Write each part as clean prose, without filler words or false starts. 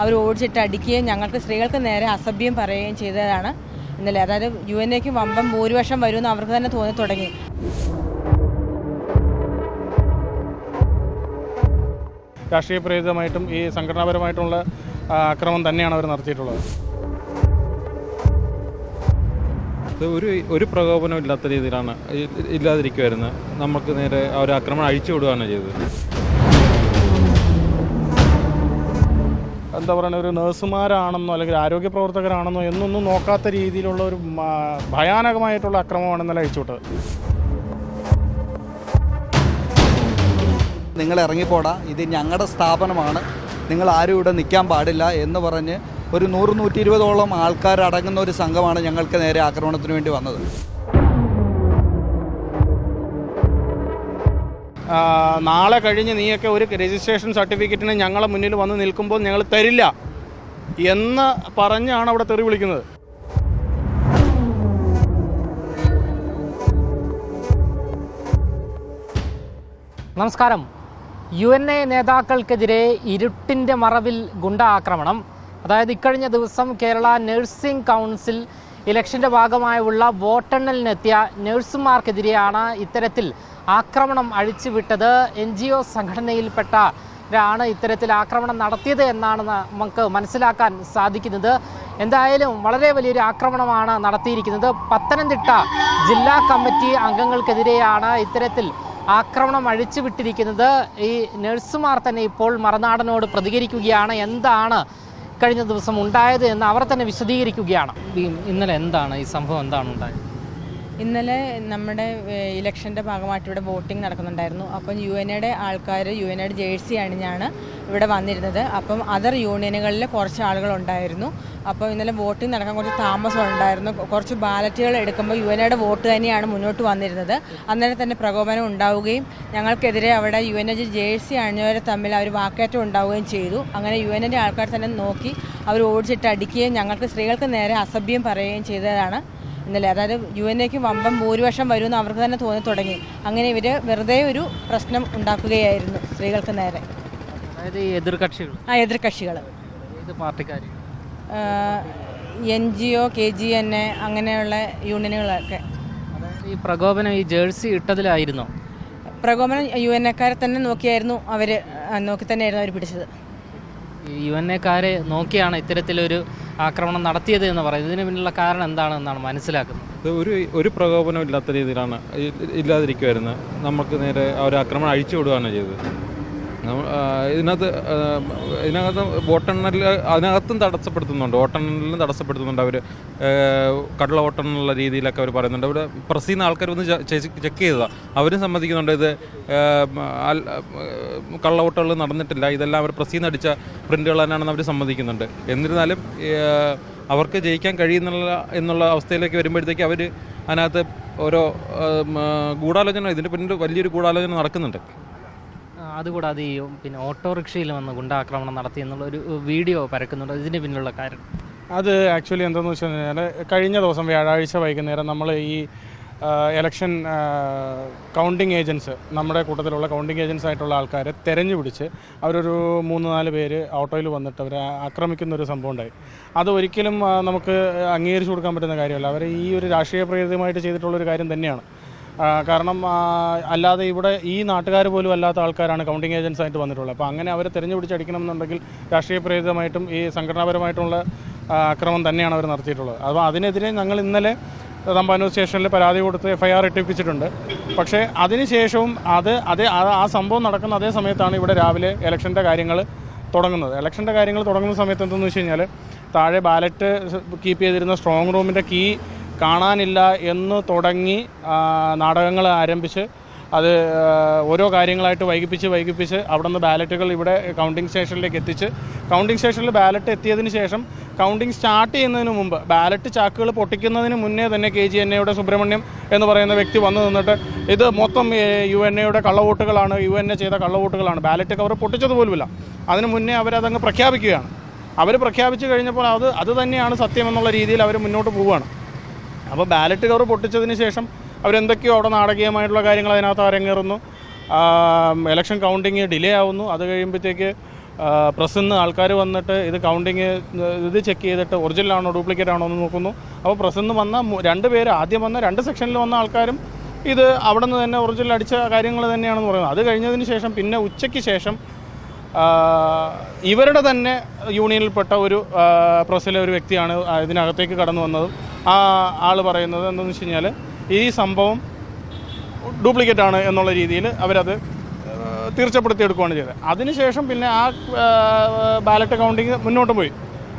അവർ ഓടിച്ചിട്ട് അടിക്കുകയും ഞങ്ങൾക്ക് സ്ത്രീകൾക്ക് നേരെ അസഭ്യം പറയുകയും ചെയ്തതാണ് ഇന്നലെ. അതായത് UN-ക്ക് വമ്പം ഭൂരിപക്ഷം വരുമെന്ന് അവർക്ക് തന്നെ തോന്നി തുടങ്ങി. രാഷ്ട്രീയ പ്രേരിതമായിട്ടും ഈ സംഘടനാപരമായിട്ടുള്ള ആക്രമണം തന്നെയാണ് അവർ നടത്തിയിട്ടുള്ളത്. ഒരു പ്രകോപനം ഇല്ലാത്ത രീതിയിലാണ് ഇല്ലാതിരിക്കുമായിരുന്നത്. നമുക്ക് നേരെ ആ ഒരു ആക്രമണം അഴിച്ചുവിടുകയാണ് ചെയ്തത്. എന്താ പറയുക, ഒരു നഴ്സുമാരാണെന്നോ അല്ലെങ്കിൽ ആരോഗ്യ പ്രവർത്തകരാണെന്നോ എന്നൊന്നും നോക്കാത്ത രീതിയിലുള്ള ഒരു ഭയാനകമായിട്ടുള്ള ആക്രമണമാണ് ഇന്നലെ അഴിച്ചുവിട്ടത്. നിങ്ങൾ ഇറങ്ങിപ്പോടാ, ഇത് ഞങ്ങളുടെ സ്ഥാപനമാണ്, നിങ്ങൾ ആരും ഇവിടെ നിൽക്കാൻ പാടില്ല എന്ന് പറഞ്ഞ് ഒരു 100-120ഓളം ആൾക്കാരടങ്ങുന്ന ഒരു സംഘമാണ് ഞങ്ങൾക്ക് നേരെ ആക്രമണത്തിന് വേണ്ടി വന്നത്. നാളെ കഴിഞ്ഞ് നീയൊക്കെ ഒരു രജിസ്ട്രേഷൻ സർട്ടിഫിക്കറ്റിന് ഞങ്ങളെ മുന്നിൽ വന്ന് നിൽക്കുമ്പോൾ ഞങ്ങൾ തരില്ല എന്ന് പറഞ്ഞാണ് അവിടെ തെറി വിളിക്കുന്നത്. നമസ്കാരം. UN-A നേതാക്കൾക്കെതിരെ ഇരുട്ടിൻ്റെ മറവിൽ ഗുണ്ട ആക്രമണം. അതായത് ഇക്കഴിഞ്ഞ ദിവസം കേരള നഴ്സിംഗ് കൗൺസിൽ ഇലക്ഷൻ്റെ ഭാഗമായുള്ള വോട്ടെണ്ണലിനെത്തിയ നഴ്സുമാർക്കെതിരെയാണ് ഇത്തരത്തിൽ ആക്രമണം അഴിച്ചുവിട്ടത്. NGO സംഘടനയിൽപ്പെട്ടവരാണ് ഇത്തരത്തിൽ ആക്രമണം നടത്തിയത് എന്നാണ് നമുക്ക് മനസ്സിലാക്കാൻ സാധിക്കുന്നത്. എന്തായാലും വളരെ വലിയൊരു ആക്രമണമാണ് നടത്തിയിരിക്കുന്നത്. പത്തനംതിട്ട ജില്ലാ കമ്മിറ്റി അംഗങ്ങൾക്കെതിരെയാണ് ഇത്തരത്തിൽ ആക്രമണം അഴിച്ചുവിട്ടിരിക്കുന്നത്. ഈ നഴ്സുമാർ തന്നെ ഇപ്പോൾ മറുനാടനോട് പ്രതികരിക്കുകയാണ്. എന്താണ് കഴിഞ്ഞ ദിവസം ഉണ്ടായത് എന്ന് അവർ തന്നെ വിശദീകരിക്കുകയാണ്. ഇന്നലെ എന്താണ് ഈ സംഭവം, എന്താണ് ഉണ്ടായത്? ഇന്നലെ നമ്മുടെ ഇലക്ഷൻ്റെ ഭാഗമായിട്ട് ഇവിടെ വോട്ടിംഗ് നടക്കുന്നുണ്ടായിരുന്നു. അപ്പം UN-യുടെ ആൾക്കാർ UN-യുടെ ജേഴ്സി അണിഞ്ഞാണ് ഇവിടെ വന്നിരുന്നത്. അപ്പം അതർ യൂണിയനുകളിൽ കുറച്ച് ആളുകളുണ്ടായിരുന്നു. അപ്പോൾ ഇന്നലെ വോട്ടിംഗ് നടക്കാൻ കുറച്ച് താമസം ഉണ്ടായിരുന്നു. കുറച്ച് ബാലറ്റുകൾ എടുക്കുമ്പോൾ UN-യുടെ വോട്ട് തന്നെയാണ് മുന്നോട്ട് വന്നിരുന്നത്. അന്നേരം തന്നെ പ്രകോപനം ഉണ്ടാവുകയും ഞങ്ങൾക്കെതിരെ അവിടെ UN-യുടെ ജേഴ്സി അണിഞ്ഞവരെ തമ്മിൽ അവർ വാക്കേറ്റം ഉണ്ടാവുകയും ചെയ്തു. അങ്ങനെ UN-ൻ്റെ ആൾക്കാർ തന്നെ നോക്കി അവർ ഓടിച്ചിട്ട് അടിക്കുകയും ഞങ്ങൾക്ക് സ്ത്രീകൾക്ക് നേരെ അസഭ്യം പറയുകയും ചെയ്തതാണ് ഇന്നലെ. അതായത് UN-ക്ക് വമ്പം ഭൂരിപക്ഷം വരുമെന്ന് അവർക്ക് തന്നെ തോന്നി തുടങ്ങി. അങ്ങനെ ഇവർ വെറുതെ ഒരു പ്രശ്നം ഉണ്ടാക്കുകയായിരുന്നു സ്ത്രീകൾക്ക് നേരെ. അതായത് എതിർകക്ഷികൾ എതിർകക്ഷികൾ ഏത് പാർട്ടിക്കാർ? NGO, KGN അങ്ങനെയുള്ള യൂണിയനുകളൊക്കെ. അതായത് ഈ പ്രകോപനം ഈ ജേഴ്സി ഇട്ടതിലായിരുന്നോ? പ്രകോപനം UN-കാരെ തന്നെ നോക്കിയായിരുന്നു, നോക്കി തന്നെയായിരുന്നു അവർ പിടിച്ചത്. ഈ UN-കാരെ നോക്കിയാണ് ഇത്തരത്തിലൊരു ആക്രമണം നടത്തിയത് എന്ന് പറയുന്നത്. ഇതിന് പിന്നിലുള്ള കാരണം എന്താണെന്നാണ് മനസ്സിലാക്കുന്നത്? ഒരു പ്രകോപനം ഇല്ലാത്ത രീതിയിലാണ് ഇല്ലാതിരിക്കുമായിരുന്നത്. നമുക്ക് നേരെ ആ ഒരു ആക്രമണം അഴിച്ചുവിടുകയാണ് ചെയ്തത്. ഇതിനകത്ത് വോട്ടെണ്ണൽ അതിനകത്തും തടസ്സപ്പെടുത്തുന്നുണ്ട്, വോട്ടെണ്ണലിലും തടസ്സപ്പെടുത്തുന്നുണ്ട്. അവർ കള്ള വോട്ടെണ്ണലുള്ള രീതിയിലൊക്കെ അവർ പറയുന്നുണ്ട്. ഇവിടെ പ്രസ് ചെയ്യുന്ന ആൾക്കാർ വന്ന് ചെക്ക് ചെയ്തതാണ്, അവരും സമ്മതിക്കുന്നുണ്ട് ഇത് കള്ള വോട്ടുകൾ നടന്നിട്ടില്ല, ഇതെല്ലാം അവർ പ്രസ് ചെയ്യുന്ന അടിച്ച പ്രിൻ്റുകൾ തന്നെയാണെന്ന് അവർ സമ്മതിക്കുന്നുണ്ട്. എന്നിരുന്നാലും അവർക്ക് ജയിക്കാൻ കഴിയുന്നില്ല എന്നുള്ള അവസ്ഥയിലേക്ക് വരുമ്പോഴത്തേക്ക് അവർ അതിനകത്ത് ഓരോ ഗൂഢാലോചന, ഇതിൻ്റെ പിന്നിൽ വലിയൊരു ഗൂഢാലോചന നടക്കുന്നുണ്ട്. അതുകൂടാതെ ഈ പിന്നെ ഓട്ടോറിക്ഷയിൽ വന്ന് ഗുണ്ടാക്രമണം നടത്തി എന്നുള്ളൊരു വീഡിയോ പരക്കുന്നുണ്ട്. ഇതിന് പിന്നിലുള്ള കാരണം അത് ആക്ച്വലി എന്താണെന്ന് വെച്ച് കഴിഞ്ഞാൽ കഴിഞ്ഞ ദിവസം വ്യാഴാഴ്ച വൈകുന്നേരം നമ്മൾ ഈ ഇലക്ഷൻ കൗണ്ടിങ് ഏജൻസ്, നമ്മുടെ കൂട്ടത്തിലുള്ള കൗണ്ടിങ് ഏജൻസ് ആയിട്ടുള്ള ആൾക്കാരെ തെരഞ്ഞു പിടിച്ച് അവരൊരു 3-4 പേര് ഓട്ടോയിൽ വന്നിട്ട് അവരെ ആക്രമിക്കുന്നൊരു സംഭവം ഉണ്ടായി. അത് ഒരിക്കലും നമുക്ക് അംഗീകരിച്ചു കൊടുക്കാൻ പറ്റുന്ന കാര്യമല്ല. അവർ ഈ ഒരു രാഷ്ട്രീയ പ്രേരിതമായിട്ട് ചെയ്തിട്ടുള്ളൊരു കാര്യം തന്നെയാണ്. കാരണം അല്ലാതെ ഇവിടെ ഈ നാട്ടുകാർ പോലും അല്ലാത്ത ആൾക്കാരാണ് കൗണ്ടിങ് ഏജൻസ് ആയിട്ട് വന്നിട്ടുള്ളത്. അപ്പോൾ അങ്ങനെ അവരെ തെരഞ്ഞു പിടിച്ചടിക്കണം എന്നുണ്ടെങ്കിൽ രാഷ്ട്രീയ പ്രേരിതമായിട്ടും ഈ സംഘടനാപരമായിട്ടുള്ള ആക്രമണം തന്നെയാണ് അവർ നടത്തിയിട്ടുള്ളത്. അപ്പോൾ അതിനെതിരെ ഞങ്ങൾ ഇന്നലെ തമ്പാനൂർ സ്റ്റേഷനിൽ പരാതി കൊടുത്ത് FIR ഇട്ടിപ്പിച്ചിട്ടുണ്ട്. പക്ഷേ അതിനുശേഷവും ആ സംഭവം നടക്കുന്ന അതേ സമയത്താണ് ഇവിടെ രാവിലെ ഇലക്ഷൻ്റെ കാര്യങ്ങൾ തുടങ്ങുന്നത്. ഇലക്ഷൻ്റെ കാര്യങ്ങൾ തുടങ്ങുന്ന സമയത്ത് എന്തെന്ന് വെച്ച് കഴിഞ്ഞാൽ താഴെ ബാലറ്റ് കീപ്പ് ചെയ്തിരുന്ന സ്ട്രോങ് റൂമിൻ്റെ കീ കാണാനില്ല എന്ന് തുടങ്ങി നാടകങ്ങൾ ആരംഭിച്ച് അത് ഓരോ കാര്യങ്ങളായിട്ട് വൈകിപ്പിച്ച് അവിടെ നിന്ന് ബാലറ്റുകൾ ഇവിടെ കൗണ്ടിങ് സ്റ്റേഷനിലേക്ക് എത്തിച്ച് കൗണ്ടിങ് സ്റ്റേഷനിൽ ബാലറ്റ് എത്തിയതിന് ശേഷം കൗണ്ടിങ് സ്റ്റാർട്ട് ചെയ്യുന്നതിന് മുമ്പ് ബാലറ്റ് ചാക്കുകൾ പൊട്ടിക്കുന്നതിന് മുന്നേ തന്നെ KGNA-യുടെ സുബ്രഹ്മണ്യം എന്ന് പറയുന്ന വ്യക്തി വന്നു നിന്നിട്ട് ഇത് മൊത്തം UN-യുടെ കള്ളവോട്ടുകളാണ്, UN-A ചെയ്ത കള്ളവോട്ടുകളാണ്, ബാലറ്റ് കവർ പൊട്ടിച്ചതുപോലുമില്ല. അതിന് മുന്നേ അവരതങ്ങ് പ്രഖ്യാപിക്കുകയാണ്. അവർ പ്രഖ്യാപിച്ചു കഴിഞ്ഞപ്പോൾ അത് തന്നെയാണ് സത്യമെന്നുള്ള രീതിയിൽ അവർ മുന്നോട്ട് പോവുകയാണ്. അപ്പോൾ ബാലറ്റ് കവർ പൊട്ടിച്ചതിന് ശേഷം അവരെന്തൊക്കെയോ അവിടെ നാടകീയമായിട്ടുള്ള കാര്യങ്ങൾ അതിനകത്ത് അരങ്ങേറുന്നു. ഇലക്ഷൻ കൗണ്ടിങ് ഡിലേ ആവുന്നു. അത് കഴിയുമ്പോഴത്തേക്ക് പ്രസ്സിൽ നിന്ന് ആൾക്കാർ വന്നിട്ട് ഇത് കൗണ്ടിങ് ഇത് ചെക്ക് ചെയ്തിട്ട് ഒറിജിനൽ ആണോ ഡ്യൂപ്ലിക്കേറ്റ് ആണോ എന്ന് നോക്കുന്നു. അപ്പോൾ പ്രസ്സിൽ നിന്ന് വന്ന 2 പേര് ആദ്യം വന്ന 2 സെക്ഷനിൽ വന്ന ആൾക്കാരും ഇത് അവിടെ നിന്ന് തന്നെ ഒറിജിനൽ അടിച്ച കാര്യങ്ങൾ തന്നെയാണെന്ന് പറയുന്നത്. അത് കഴിഞ്ഞതിന് ശേഷം പിന്നെ ഉച്ചയ്ക്ക് ശേഷം ഇവരുടെ തന്നെ യൂണിയനിൽപ്പെട്ട ഒരു പ്രസ്സിലെ ഒരു വ്യക്തിയാണ് ഇതിനകത്തേക്ക് കടന്നു വന്നതും ആ ആൾ പറയുന്നത് എന്താണെന്ന് വെച്ച് കഴിഞ്ഞാൽ ഈ സംഭവം ഡ്യൂപ്ലിക്കേറ്റ് ആണ് എന്നുള്ള രീതിയിൽ അവരത് തീർച്ചപ്പെടുത്തിയെടുക്കുകയാണ് ചെയ്തത്. അതിനുശേഷം പിന്നെ ആ ബാലറ്റ് കൗണ്ടിങ് മുന്നോട്ട് പോയി.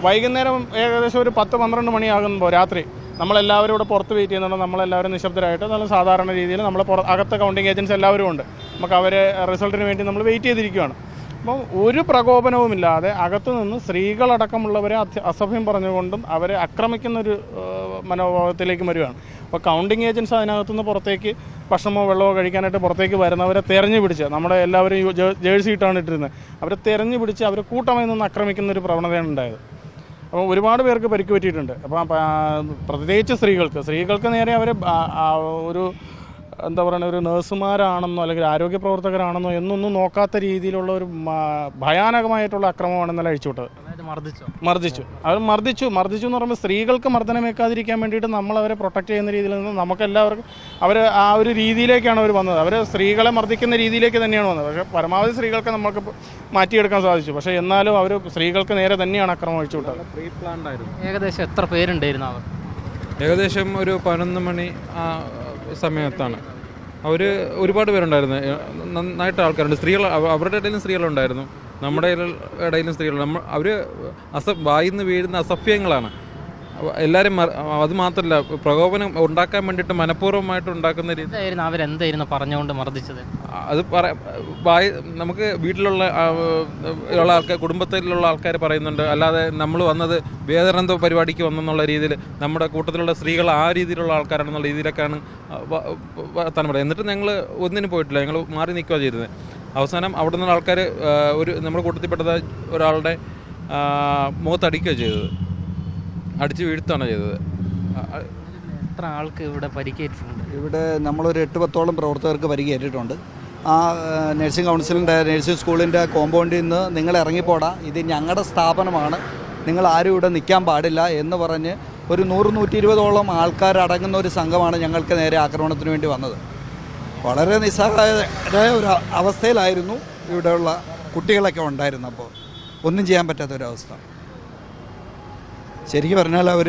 വൈകുന്നേരം ഏകദേശം ഒരു 10-12 മണിയാകുമ്പോൾ രാത്രി നമ്മളെല്ലാവരും ഇവിടെ പുറത്ത് വെയിറ്റ് ചെയ്യുന്നുണ്ട്. നമ്മളെല്ലാവരും നിശബ്ദരായിട്ട് നല്ല സാധാരണ രീതിയിൽ നമ്മൾ അകത്തെ കൗണ്ടിങ് ഏജൻസ് എല്ലാവരും ഉണ്ട്. നമുക്ക് അവരെ റിസൾട്ടിന് വേണ്ടി നമ്മൾ വെയിറ്റ് ചെയ്തിരിക്കുകയാണ്. അപ്പം ഒരു പ്രകോപനവുമില്ലാതെ അകത്തു നിന്ന് സ്ത്രീകളടക്കമുള്ളവരെ അസഭ്യം പറഞ്ഞുകൊണ്ടും അവരെ ആക്രമിക്കുന്നൊരു മനോഭാവത്തിലേക്ക് വരികയാണ്. അപ്പോൾ കൗണ്ടിങ് ഏജൻസ് അതിനകത്തുനിന്ന് പുറത്തേക്ക് ഭക്ഷണമോ വെള്ളമോ കഴിക്കാനായിട്ട് പുറത്തേക്ക് വരുന്നവരെ തെരഞ്ഞു പിടിച്ച്, നമ്മുടെ എല്ലാവരും ജേഴ്സി ഇട്ടാണ് ഇട്ടിരുന്നത്, അവരെ തെരഞ്ഞു പിടിച്ച് അവർ കൂട്ടമായി നിന്ന് ആക്രമിക്കുന്നൊരു പ്രവണതയാണ് ഉണ്ടായത്. അപ്പോൾ ഒരുപാട് പേർക്ക് പരിക്ക് പറ്റിയിട്ടുണ്ട്. അപ്പം പ്രത്യേകിച്ച് സ്ത്രീകൾക്ക് നേരെ അവർ ഒരു എന്താ പറയുക, ഒരു നഴ്സുമാരാണെന്നോ അല്ലെങ്കിൽ ആരോഗ്യ പ്രവർത്തകരാണെന്നോ എന്നൊന്നും നോക്കാത്ത രീതിയിലുള്ള ഒരു ഭയാനകമായിട്ടുള്ള അക്രമമാണ് ഇന്നലെ അഴിച്ചുവിട്ടത്. മർദ്ദിച്ചു എന്ന് പറയുമ്പോൾ സ്ത്രീകൾക്ക് മർദ്ദനമേക്കാതിരിക്കാൻ വേണ്ടിയിട്ട് നമ്മളവരെ പ്രൊട്ടക്റ്റ് ചെയ്യുന്ന രീതിയിൽ നിന്ന് നമുക്കെല്ലാവർക്കും അവർ ആ ഒരു രീതിയിലേക്കാണ് അവർ വന്നത്. അവർ സ്ത്രീകളെ മർദ്ദിക്കുന്ന രീതിയിലേക്ക് തന്നെയാണ് വന്നത്. പക്ഷേ പരമാവധി സ്ത്രീകൾക്ക് നമുക്ക് മാറ്റിയെടുക്കാൻ സാധിച്ചു. പക്ഷേ എന്നാലും അവർ സ്ത്രീകൾക്ക് നേരെ തന്നെയാണ് അക്രമം അഴിച്ചുവിട്ടത്. ഏകദേശം എത്ര പേരുണ്ടായിരുന്നു അവർ? ഏകദേശം ഒരു 11 മണി സമയത്താണ്. അവർ ഒരുപാട് പേരുണ്ടായിരുന്നു. നന്നായിട്ട് ആൾക്കാരുണ്ട്. സ്ത്രീകൾ, അവരുടെ ഇടയിലും സ്ത്രീകളുണ്ടായിരുന്നു, നമ്മുടെ ഇടയിലും സ്ത്രീകൾ. അവർ വായിൽ നിന്ന് വീഴുന്ന അസഭ്യങ്ങളാണ് എല്ലാവരും. അത് മാത്രമല്ല, പ്രകോപനം ഉണ്ടാക്കാൻ വേണ്ടിയിട്ട് മനഃപൂർവ്വമായിട്ട് ഉണ്ടാക്കുന്ന രീതി. അവരെന്തായിരുന്നു പറഞ്ഞുകൊണ്ട് മർദ്ദിച്ചത്? അത് നമുക്ക് വീട്ടിലുള്ള ആൾക്കാർ, കുടുംബത്തിലുള്ള ആൾക്കാർ പറയുന്നുണ്ട്. അല്ലാതെ നമ്മൾ വന്നത് വേദനന്തോ പരിപാടിക്ക് വന്നെന്നുള്ള രീതിയിൽ നമ്മുടെ കൂട്ടത്തിലുള്ള സ്ത്രീകൾ ആ രീതിയിലുള്ള ആൾക്കാരാണെന്നുള്ള രീതിയിലൊക്കെയാണ് താൻ പറയുന്നത്. എന്നിട്ട് ഞങ്ങൾ ഒന്നിനും പോയിട്ടില്ല, ഞങ്ങൾ മാറി നിൽക്കുക ചെയ്തത്. അവസാനം അവിടെ നിന്നുള്ള ആൾക്കാർ നമ്മുടെ കൂട്ടത്തിൽപ്പെട്ട ഒരാളുടെ മുഖത്തടിക്കുകയാണ് ചെയ്തത്, അടിച്ച് വീഴ്ത്താണ് ചെയ്തത്. എത്ര ആൾക്ക് ഇവിടെ പരിക്കേറ്റിട്ടുണ്ട്? ഇവിടെ നമ്മളൊരു 8-10ഓളം പ്രവർത്തകർക്ക് പരിക്കേറ്റിട്ടുണ്ട്. ആ നഴ്സിംഗ് കൗൺസിലിൻ്റെ നഴ്സിംഗ് സ്കൂളിൻ്റെ കോമ്പൗണ്ടിൽ നിന്ന് നിങ്ങൾ ഇറങ്ങിപ്പോടാ, ഇത് ഞങ്ങളുടെ സ്ഥാപനമാണ്, നിങ്ങൾ ആരും ഇവിടെ നിൽക്കാൻ പാടില്ല എന്ന് പറഞ്ഞ് ഒരു 100-120ഓളം ആൾക്കാരടങ്ങുന്ന ഒരു സംഘമാണ് ഞങ്ങൾക്ക് നേരെ ആക്രമണത്തിന് വേണ്ടി വന്നത്. വളരെ നിസ്സഹായരായ ഒരു അവസ്ഥയിലായിരുന്നു ഇവിടെയുള്ള കുട്ടികളൊക്കെ ഉണ്ടായിരുന്നപ്പോൾ. ഒന്നും ചെയ്യാൻ പറ്റാത്തൊരവസ്ഥ. ശരിക്കും പറഞ്ഞാൽ അവർ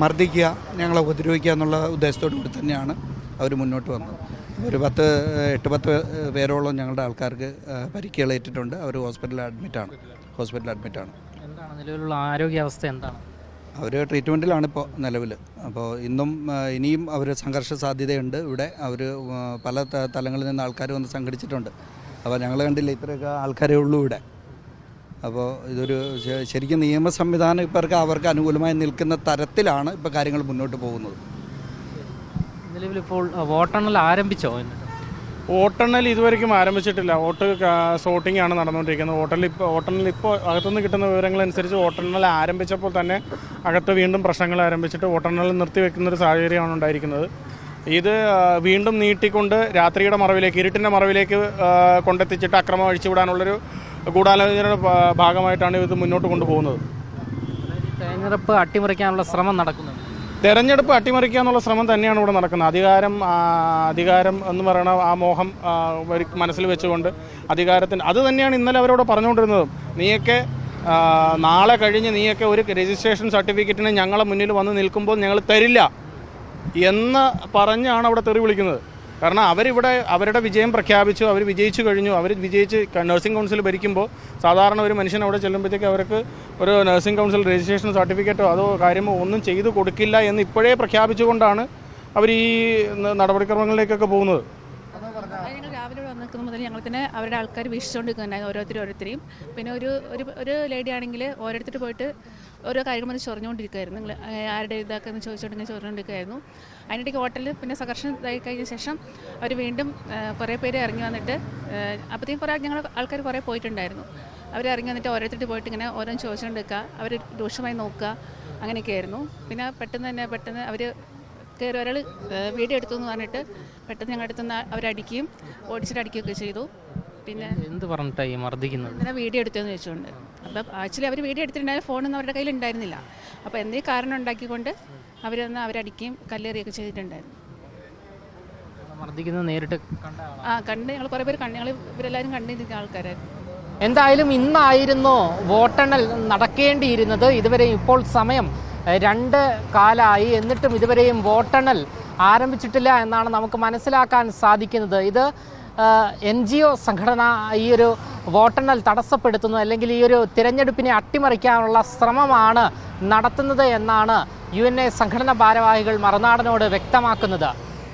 മർദ്ദിക്കുക, ഞങ്ങളെ ഉപദ്രവിക്കുക എന്നുള്ള ഉദ്ദേശത്തോടു കൂടി തന്നെയാണ് അവർ മുന്നോട്ട് വന്നത്. ഒരു 8-10 പേരോളം ഞങ്ങളുടെ ആൾക്കാർക്ക് പരിക്കേറ്റിട്ടുണ്ട്. അവർ ഹോസ്പിറ്റലിൽ അഡ്മിറ്റാണ്. എന്താണ് നിലവിലുള്ള ആരോഗ്യാവസ്ഥ? എന്താണ്? അവർ ട്രീറ്റ്മെൻറ്റിലാണ് ഇപ്പോൾ നിലവിൽ. അപ്പോൾ ഇനിയും അവർ സംഘർഷ സാധ്യതയുണ്ട് ഇവിടെ. അവർ പല തലങ്ങളിൽ നിന്ന് ആൾക്കാർ വന്ന് സംഘടിച്ചിട്ടുണ്ട്. അപ്പോൾ ഞങ്ങൾ കണ്ടില്ല, ഇത്രയൊക്കെ ആൾക്കാരേ ഉള്ളൂ ഇവിടെ. അപ്പോൾ ഇതൊരു ശരിക്കും നിയമ സംവിധാനം ഇവർക്ക് അവർക്ക് അനുകൂലമായി നിൽക്കുന്ന തരത്തിലാണ് ഇപ്പോൾ കാര്യങ്ങൾ മുന്നോട്ട് പോകുന്നത്. നിലവിലിപ്പോൾ വോട്ടെണ്ണൽ ആരംഭിച്ചോ? വോട്ടെണ്ണൽ ഇതുവരെയും ആരംഭിച്ചിട്ടില്ല. സോട്ടിംഗ് ആണ് നടന്നുകൊണ്ടിരിക്കുന്നത്. വോട്ടെണ്ണൽ ഇപ്പോൾ അകത്തുനിന്ന് കിട്ടുന്ന വിവരങ്ങളനുസരിച്ച് വോട്ടെണ്ണൽ ആരംഭിച്ചപ്പോൾ തന്നെ അകത്ത് വീണ്ടും പ്രശ്നങ്ങൾ ആരംഭിച്ചിട്ട് വോട്ടെണ്ണൽ നിർത്തിവെക്കുന്നൊരു സാഹചര്യമാണ് ഉണ്ടായിരിക്കുന്നത്. ഇത് വീണ്ടും നീട്ടിക്കൊണ്ട് രാത്രിയുടെ മറവിലേക്ക്, ഇരുട്ടിൻ്റെ മറവിലേക്ക് കൊണ്ടെത്തിച്ചിട്ട് അക്രമം അഴിച്ചുവിടാനുള്ളൊരു ഗൂഢാലോചനയുടെ ഭാഗമായിട്ടാണ് ഇത് മുന്നോട്ട് കൊണ്ടുപോകുന്നത്. തെരഞ്ഞെടുപ്പ് അട്ടിമറിക്കാനുള്ള ശ്രമം നടക്കുന്നുണ്ട്. തെരഞ്ഞെടുപ്പ് അട്ടിമറിക്കുക എന്നുള്ള ശ്രമം തന്നെയാണ് ഇവിടെ നടക്കുന്നത്. അധികാരം എന്ന് പറയുന്ന ആ മോഹം മനസ്സിൽ വെച്ചുകൊണ്ട് അധികാരത്തിന് അത് തന്നെയാണ് ഇന്നലെ അവരോട് പറഞ്ഞുകൊണ്ടിരുന്നത്. നീയൊക്കെ നാളെ കഴിഞ്ഞ് നീയൊക്കെ ഒരു രജിസ്ട്രേഷൻ സർട്ടിഫിക്കറ്റിന് ഞങ്ങളെ മുന്നിൽ വന്ന് നിൽക്കുമ്പോൾ ഞങ്ങൾ തരില്ല എന്ന് പറഞ്ഞാണ് അവിടെ തെറി വിളിക്കുന്നത്. കാരണം അവരിവിടെ അവരുടെ വിജയം പ്രഖ്യാപിച്ചു, അവർ വിജയിച്ചു കഴിഞ്ഞു. അവർ വിജയിച്ച് നഴ്സിംഗ് കൗൺസിൽ ഭരിക്കുമ്പോൾ സാധാരണ ഒരു മനുഷ്യൻ അവിടെ ചെല്ലുമ്പോഴത്തേക്ക് അവർക്ക് ഒരു നഴ്സിംഗ് കൗൺസിൽ രജിസ്ട്രേഷൻ സർട്ടിഫിക്കറ്റോ അതോ കാര്യമോ ഒന്നും ചെയ്തു കൊടുക്കില്ല എന്ന് ഇപ്പോഴേ പ്രഖ്യാപിച്ചുകൊണ്ടാണ് അവർ ഈ നടപടിക്രമങ്ങളിലേക്കൊക്കെ പോകുന്നത്. ഞങ്ങൾ രാവിലെ വന്ന് നിൽക്കുന്ന മുതൽ ഞങ്ങൾ തന്നെ അവരുടെ ആൾക്കാർ വീക്ഷിച്ചുകൊണ്ടിരിക്കുന്നുണ്ടായിരുന്നു, ഓരോരുത്തരെയും. പിന്നെ ഒരു ലേഡി ആണെങ്കിൽ ഓരോരുത്തർ പോയിട്ട് ഓരോ കാര്യങ്ങൾ വന്ന് ചൊറിഞ്ഞുകൊണ്ടിരിക്കുമായിരുന്നു. നിങ്ങൾ ആരുടെ ഇതാക്കെന്ന് ചോദിച്ചുകൊണ്ടിങ്ങനെ ചൊറിഞ്ഞുകൊണ്ടിരിക്കുമായിരുന്നു. അതിനിടയ്ക്ക് ഹോട്ടലിൽ പിന്നെ സംഘർഷം ഇതായി കഴിഞ്ഞ ശേഷം അവർ വീണ്ടും കുറേ പേര് ഇറങ്ങി വന്നിട്ട്, അപ്പോഴത്തേക്കും കുറേ ഞങ്ങൾ ആൾക്കാർ കുറേ പോയിട്ടുണ്ടായിരുന്നു. അവർ ഇറങ്ങി വന്നിട്ട് ഓരോരുത്തർ പോയിട്ട് ഇങ്ങനെ ഓരോന്ന് ചോദിച്ചുകൊണ്ട് നിൽക്കുക, അവർ രൂക്ഷമായി നോക്കുക, അങ്ങനെയൊക്കെയായിരുന്നു. പിന്നെ പെട്ടെന്ന് അവർ കയറി ഒരാൾ വീഡിയോ എടുത്തു എന്ന് പറഞ്ഞിട്ട് പെട്ടെന്ന് ഞങ്ങളുടെ അടുത്ത് നിന്ന് അവരടിക്കുകയും ഓടിച്ചിട്ട് അടിക്കുകയൊക്കെ ചെയ്തു. പിന്നെ എന്ത് പറഞ്ഞിട്ടാണ് ഈ മർദ്ദിക്കുന്നത്? എന്തിനാ വീഡിയോ എടുത്തതെന്ന് ചോദിച്ചുകൊണ്ട്. അപ്പം ആക്ച്വലി അവർ വീഡിയോ എടുത്തിട്ടുണ്ടായ ഫോണൊന്നും അവരുടെ കയ്യിൽ ഉണ്ടായിരുന്നില്ല. അപ്പോൾ എന്തെങ്കിലും കാരണം ഉണ്ടാക്കിക്കൊണ്ട് അവരടിക്കുകയും കല്ലെറിയൊക്കെ ചെയ്തിട്ടുണ്ടായിരുന്നു. മർദ്ദിക്കുന്നത് നേരിട്ട് കണ്ട ആളാണ്. കണ്ട് ഞങ്ങൾ കുറേ പേര് ഞങ്ങൾ ഇവരെല്ലാവരും കണ്ടിരിക്കുന്ന ആൾക്കാരായിരുന്നു. എന്തായാലും ഇന്നായിരുന്നു വോട്ടെണ്ണൽ നടക്കേണ്ടിയിരുന്നത്. ഇതുവരെയും ഇപ്പോൾ സമയം 2:15 എന്നിട്ടും ഇതുവരെയും വോട്ടെണ്ണൽ ആരംഭിച്ചിട്ടില്ല എന്നാണ് നമുക്ക് മനസ്സിലാക്കാൻ സാധിക്കുന്നത്. ഇത് NGO സംഘടന ഈ ഒരു വോട്ടെണ്ണൽ തടസ്സപ്പെടുത്തുന്നു, അല്ലെങ്കിൽ ഈ ഒരു തിരഞ്ഞെടുപ്പിനെ അട്ടിമറിക്കാനുള്ള ശ്രമമാണ് നടത്തുന്നത് എന്നാണ് UNA സംഘടന ഭാരവാഹികൾ മറുനാടനോട് വ്യക്തമാക്കുന്നത്.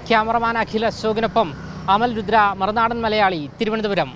ക്യാമറമാൻ അഖിൽ അശോകിനൊപ്പം അമൽ രുദ്ര, മറുനാടൻ മലയാളി, തിരുവനന്തപുരം.